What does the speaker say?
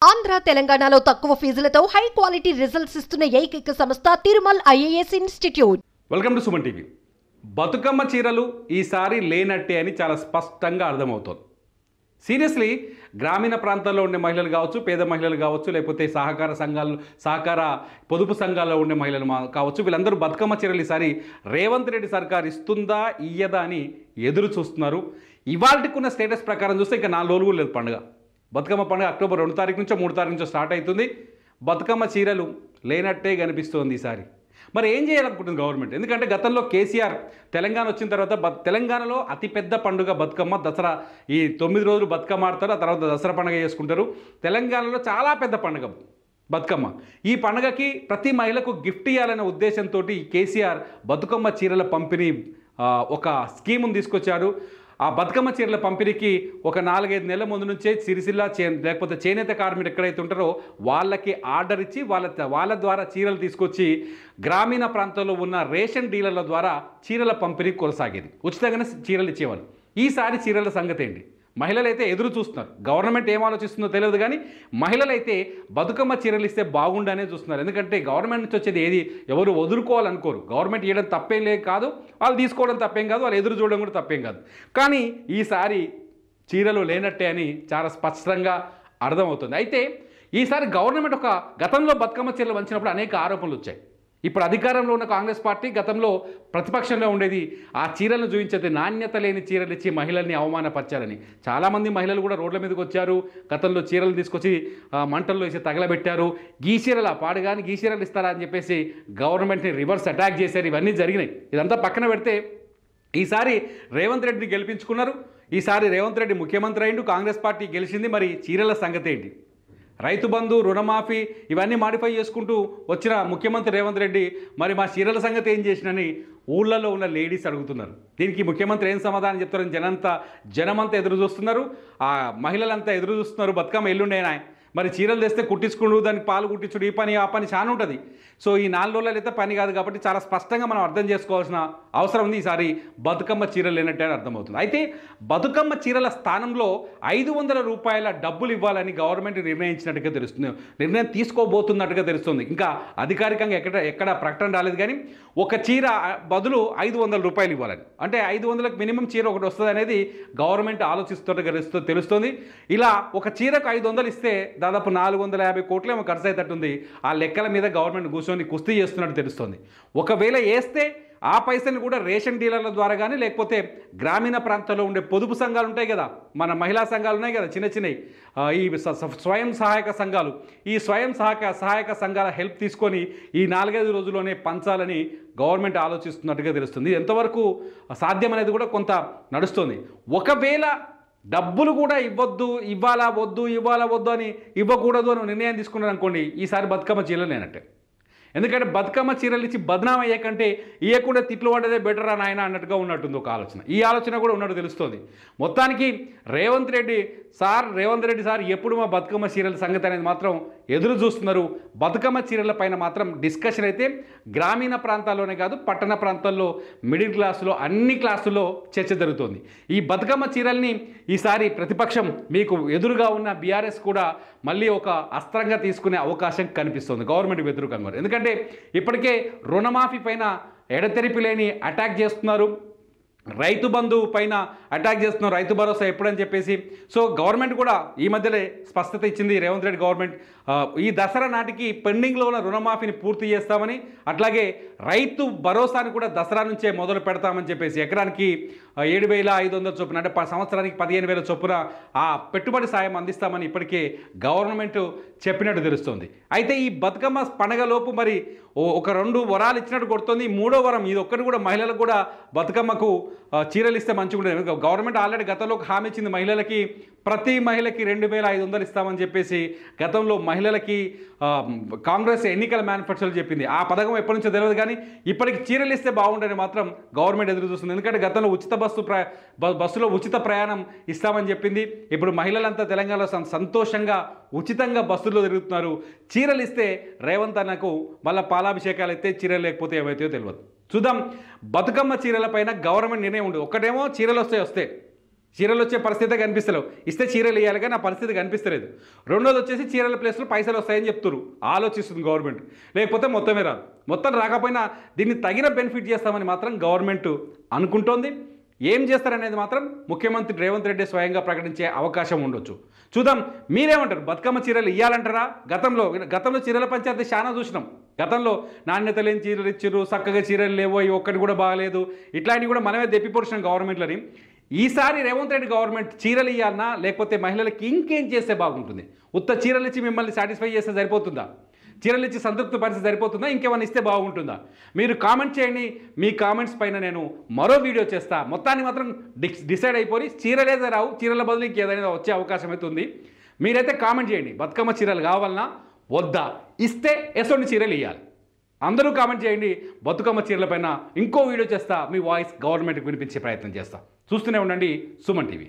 ఆంధ్ర తెలంగాణలో తక్కువ ఫీజులతో high quality results ఇస్తున్న ఏకైక సంస్థ Tirumal IAS institute. Welcome to Suman TV. Bathukamma చీరలు ఈసారి లేనట్టే అని చాలా స్పష్టంగా అర్థమవుతోంది. సీరియస్లీ గ్రామీణ ప్రాంతాల్లో ఉండే మహిళలు కావచ్చు, పేద మహిళలు కావచ్చు, లేకపోతే సహకార పొదుపు సంఘాల్లో ఉండే మహిళలు కావచ్చు, వీళ్ళందరూ బతుకమ్మ చీరలు ఈసారి రేవంత్ రెడ్డి సర్కార్ ఇస్తుందా ఇయ్యదా అని ఎదురు చూస్తున్నారు. ఇవాళకున్న స్టేటస్ ప్రకారం చూస్తే ఇంకా 4 రోజులు లేదు పండుగ. బతుకమ్మ పండుగ అక్టోబర్ 2 తారీఖు నుంచో 3 తారీఖు నుంచో స్టార్ట్ అవుతుంది. బతుకమ్మ చీరలు లేనట్టే కనిపిస్తోంది ఈసారి. మరి ఏం చేయాలనుకుంటుంది గవర్నమెంట్? ఎందుకంటే గతంలో కేసీఆర్ తెలంగాణ వచ్చిన తర్వాత తెలంగాణలో అతిపెద్ద పండుగ బతుకమ్మ, దసరా. ఈ 9 రోజులు బతుకమ్మ ఆడతారు, ఆ తర్వాత దసరా పండుగ చేసుకుంటారు. తెలంగాణలో చాలా పెద్ద పండుగ బతుకమ్మ. ఈ పండుగకి ప్రతి మహిళకు గిఫ్ట్ ఇవ్వాలనే ఉద్దేశంతో కేసీఆర్ బతుకమ్మ చీరల పంపిణీ ఒక స్కీమును తీసుకొచ్చారు. ఆ బతుకమ్మ చీరల పంపిణీకి ఒక 4-5 నెలల ముందు నుంచే సిరిసిల్ల లేకపోతే చేనేత కార్మికులు ఎక్కడైతే ఉంటారో వాళ్ళకి ఆర్డర్ ఇచ్చి వాళ్ళ ద్వారా చీరలు తీసుకొచ్చి గ్రామీణ ప్రాంతాల్లో ఉన్న రేషన్ డీలర్ల ద్వారా చీరల పంపిణీ కొనసాగేది. ఉచితంగానే చీరలు ఇచ్చేవాళ్ళు. ఈసారి చీరల సంగతి ఏంటి? మహిళలైతే ఎదురు చూస్తున్నారు. గవర్నమెంట్ ఏం ఆలోచిస్తుందో తెలియదు, కానీ మహిళలైతే బతుకమ్మ చీరలు ఇస్తే బాగుండనే చూస్తున్నారు. ఎందుకంటే గవర్నమెంట్ నుంచి వచ్చేది ఏది ఎవరు వదులుకోవాలనుకోరు. గవర్నమెంట్ ఇవ్వడం తప్పేం లేదు కాదు, వాళ్ళు తీసుకోవడం తప్పేం కాదు, వాళ్ళు ఎదురు చూడడం కూడా తప్పేం కాదు. కానీ ఈసారి చీరలు లేనట్టే అని చాలా స్పష్టంగా అర్థమవుతుంది. అయితే ఈసారి గవర్నమెంట్ గతంలో బతుకమ్మ చీరలు వంచినప్పుడు అనేక ఆరోపణలు వచ్చాయి. ఇప్పుడు అధికారంలో ఉన్న కాంగ్రెస్ పార్టీ గతంలో ప్రతిపక్షంలో ఉండేది. ఆ చీరలను చూపించేది నాణ్యత లేని చీరలు ఇచ్చి మహిళల్ని అవమానపరిచారని చాలామంది మహిళలు కూడా రోడ్ల మీదకి వచ్చారు. గతంలో చీరలు తీసుకొచ్చి మంటల్లో వేసి తగలబెట్టారు. గీ చీరల పాడుగాని గీ చీరలు ఇస్తారా అని చెప్పేసి గవర్నమెంట్ని రివర్స్ అటాక్ చేశారు. ఇవన్నీ జరిగినాయి. ఇదంతా పక్కన పెడితే ఈసారి రేవంత్ రెడ్డిని గెలిపించుకున్నారు. ఈసారి రేవంత్ రెడ్డి ముఖ్యమంత్రి అయిండు, కాంగ్రెస్ పార్టీ గెలిచింది. మరి చీరల సంగతి ఏంటి? రైతు బంధు, రుణమాఫీ ఇవన్నీ మాడిఫై చేసుకుంటూ వచ్చిన ముఖ్యమంత్రి రేవంత్ రెడ్డి మరి మా చీరల సంగతి ఏం చేసినని ఊళ్ళలో ఉన్న లేడీస్ అడుగుతున్నారు. దీనికి ముఖ్యమంత్రి ఏం సమాధానం చెప్తారని జనమంతా ఎదురు చూస్తున్నారు. ఆ మహిళలంతా ఎదురు చూస్తున్నారు. బతుకమ్మ ఎల్లుండేనా మరి చీరలు తెస్తే కుట్టించుకుంటూ దానికి పాలు కుట్టించుడు, ఈ పని ఆ పని చాలా ఉంటుంది. సో ఈ 4 రోజులు అయితే పని కాదు కాబట్టి చాలా స్పష్టంగా మనం అర్థం చేసుకోవాల్సిన అవసరం ఉంది. ఈసారి బతుకమ్మ చీరలు లేనట్టే అని అర్థమవుతుంది. అయితే బతుకమ్మ చీరల స్థానంలో 500 రూపాయల డబ్బులు ఇవ్వాలని గవర్నమెంట్ నిర్ణయించినట్టుగా తెలుస్తుంది. నిర్ణయం తీసుకోబోతున్నట్టుగా తెలుస్తుంది. ఇంకా అధికారికంగా ఎక్కడ ప్రకటన రాలేదు, కానీ ఒక చీర బదులు 500 రూపాయలు ఇవ్వాలని, అంటే 500లకు మినిమం చీర ఒకటి వస్తుంది అనేది గవర్నమెంట్ ఆలోచిస్తున్నట్టుగా తెలుస్తుంది. ఇలా ఒక చీరకు 500 ఇస్తే దాదాపు 450 కోట్లు ఏమో ఖర్చు అయ్యేటట్టుంది. ఆ లెక్కల మీద గవర్నమెంట్ కూర్చొని కుస్తీ చేస్తున్నట్టు తెలుస్తుంది. ఒకవేళ వేస్తే ఆ పైసలు కూడా రేషన్ డీలర్ల ద్వారా కానీ, లేకపోతే గ్రామీణ ప్రాంతాల్లో ఉండే పొదుపు సంఘాలు ఉంటాయి కదా, మన మహిళా సంఘాలు ఉన్నాయి కదా, చిన్నవి ఈ స్వయం సహాయక సంఘాలు, ఈ స్వయం సహాయక సంఘాల హెల్ప్ తీసుకొని ఈ 4-5 రోజుల్లోనే పంచాలని గవర్నమెంట్ ఆలోచిస్తున్నట్టుగా తెలుస్తుంది. ఎంతవరకు సాధ్యం అనేది కూడా కొంత నడుస్తుంది. ఒకవేళ డబ్బులు కూడా ఇవ్వాలా వద్దు అని ఇవ్వకూడదు అని నిర్ణయం తీసుకున్నారు అనుకోండి, ఈసారి బతుకమ్మ చీరలు లేనట్టే. ఎందుకంటే బతుకమ్మ చీరలు ఇచ్చి బదనాం అయ్యే కంటే ఇవ్వకుండా తిట్లు పడేదే బెటర్ అని ఆయన అన్నట్టుగా ఉన్నట్టుంది ఒక ఆలోచన. ఈ ఆలోచన కూడా ఉన్నట్టు తెలుస్తుంది. మొత్తానికి రేవంత్ రెడ్డి సార్ ఎప్పుడు మా బతుకమ్మ చీరల సంగతి అనేది మాత్రం ఎదురు చూస్తున్నారు. బతుకమ్మ చీరల పైన మాత్రం డిస్కషన్ అయితే గ్రామీణ ప్రాంతాల్లోనే కాదు, పట్టణ ప్రాంతాల్లో, మిడిల్ క్లాసులో, అన్ని క్లాసుల్లో చర్చ జరుగుతుంది. ఈ బతుకమ్మ చీరల్ని ఈసారి ప్రతిపక్షం మీకు ఎదురుగా ఉన్న బీఆర్ఎస్ కూడా మళ్ళీ ఒక అస్త్రంగా తీసుకునే అవకాశం కనిపిస్తుంది గవర్నమెంట్ వ్యతిరేకంగా. ఎందుకంటే ఇప్పటికే రుణమాఫీ పైన ఎడతెరిపి లేని అటాక్ చేస్తున్నారు, రైతు బంధు పైన అటాక్ చేస్తున్నారు, రైతు భరోసా ఎప్పుడని చెప్పేసి. సో గవర్నమెంట్ కూడా ఈ మధ్యలో స్పష్టత ఇచ్చింది రేవంత్ రెడ్డి గవర్నమెంట్. ఈ దసరా నాటికి పెండింగ్లో ఉన్న రుణమాఫీని పూర్తి చేస్తామని, అట్లాగే రైతు భరోసాని కూడా దసరా నుంచే మొదలు పెడతామని చెప్పేసి ఎకరానికి 7,500 చొప్పున, అంటే సంవత్సరానికి 15,000 చొప్పున ఆ పెట్టుబడి సాయం అందిస్తామని ఇప్పటికే గవర్నమెంట్ చెప్పినట్టు తెలుస్తుంది. అయితే ఈ బతుకమ్మ పండగలోపు మరి ఒక 2 వరాలు ఇచ్చినట్టు కొడుతుంది. 3వ వరం ఇది ఒక్కటి కూడా మహిళలకు కూడా బతుకమ్మకు చీరలు ఇస్తే మంచిగా ఉంటుంది. గవర్నమెంట్ ఆల్రెడీ గతంలో ఒక హామీ ఇచ్చింది మహిళలకి, ప్రతి మహిళకి 2,500 ఇస్తామని చెప్పేసి గతంలో మహిళలకి కాంగ్రెస్ ఎన్నికల మేనిఫెస్టోలో చెప్పింది. ఆ పథకం ఎప్పటి నుంచో తెలియదు, కానీ ఇప్పటికి చీరలు ఇస్తే బాగుండని మాత్రం గవర్నమెంట్ ఎదురు చూస్తుంది. ఎందుకంటే గతంలో బస్సులో ఉచిత ప్రయాణం ఇస్తామని చెప్పింది. ఇప్పుడు మహిళలంతా తెలంగాణలో సంతోషంగా ఉచితంగా బస్సుల్లో తిరుగుతున్నారు. చీరలు ఇస్తే రేవంత్ అన్నకు మళ్ళీ పాలాభిషేకాలు అయితే చీరలు లేకపోతే ఏమైతే తెలియదు. చూద్దాం. బతుకమ్మ చీరల పైన గవర్నమెంట్ నిర్ణయం ఉండదు. ఒకటేమో చీరలు వస్తే చీరలు వచ్చే పరిస్థితే కనిపిస్తలేవు. ఇస్తే చీరలు ఇవ్వాలి కానీ ఆ పరిస్థితి కనిపిస్తలేదు. రెండోది వచ్చేసి చీరల ప్లేస్లో పైసలు వస్తాయని చెప్తున్నారు. ఆలోచిస్తుంది గవర్నమెంట్. లేకపోతే మొత్తమే రాదు. మొత్తం రాకపోయినా దీన్ని తగిన బెనిఫిట్ చేస్తామని మాత్రం గవర్నమెంట్ అనుకుంటోంది. ఏం చేస్తారనేది మాత్రం ముఖ్యమంత్రి రేవంత్ రెడ్డి స్వయంగా ప్రకటించే అవకాశం ఉండొచ్చు. చూద్దాం, మీరేమంటారు? బతుకమ్మ చీరలు ఇవ్వాలంటారా? గతంలో చీరల పంచాయతీ చాలా చూసినాం. గతంలో నాణ్యత లేని చీరలు ఇచ్చిర్రు, చక్కగా చీరలు లేవో, ఒక్కటి కూడా బాగలేదు, ఇట్లాంటివి కూడా మనమే దెప్పిపొడిచిన గవర్నమెంట్లని. ఈసారి రేవంత్ రెడ్డి గవర్నమెంట్ చీరలు ఇవ్వాలన్నా లేకపోతే మహిళలకి ఇంకేం చేస్తే బాగుంటుంది? ఉత్త చీరలు ఇచ్చి మిమ్మల్ని సాటిస్ఫై చేస్తే సరిపోతుందా? చీరలు ఇచ్చి సంతృప్తి పరిస్థితి సరిపోతుందా? ఇంకేమైనా ఇస్తే బాగుంటుందా? మీరు కామెంట్ చేయండి. మీ కామెంట్స్ పైన నేను మరో వీడియో చేస్తా. మొత్తాన్ని మాత్రం డిసైడ్ అయిపోయి చీరలేదే రావు, చీరల బదులు ఇంకేదైనా వచ్చే అవకాశం అయితే ఉంది. మీరైతే కామెంట్ చేయండి, బతుకమ్మ చీరలు కావాలన్నా వద్దా? ఇస్తే ఎసోని చీరలు ఇవ్వాలి. అందరూ కామెంట్ చేయండి. బతుకమ్మ చీరలపైన ఇంకో వీడియో చేస్తా. మీ వాయిస్ గవర్నమెంట్కి వినిపించే ప్రయత్నం చేస్తా. చూస్తూనే ఉండండి సుమన్ టీవీ.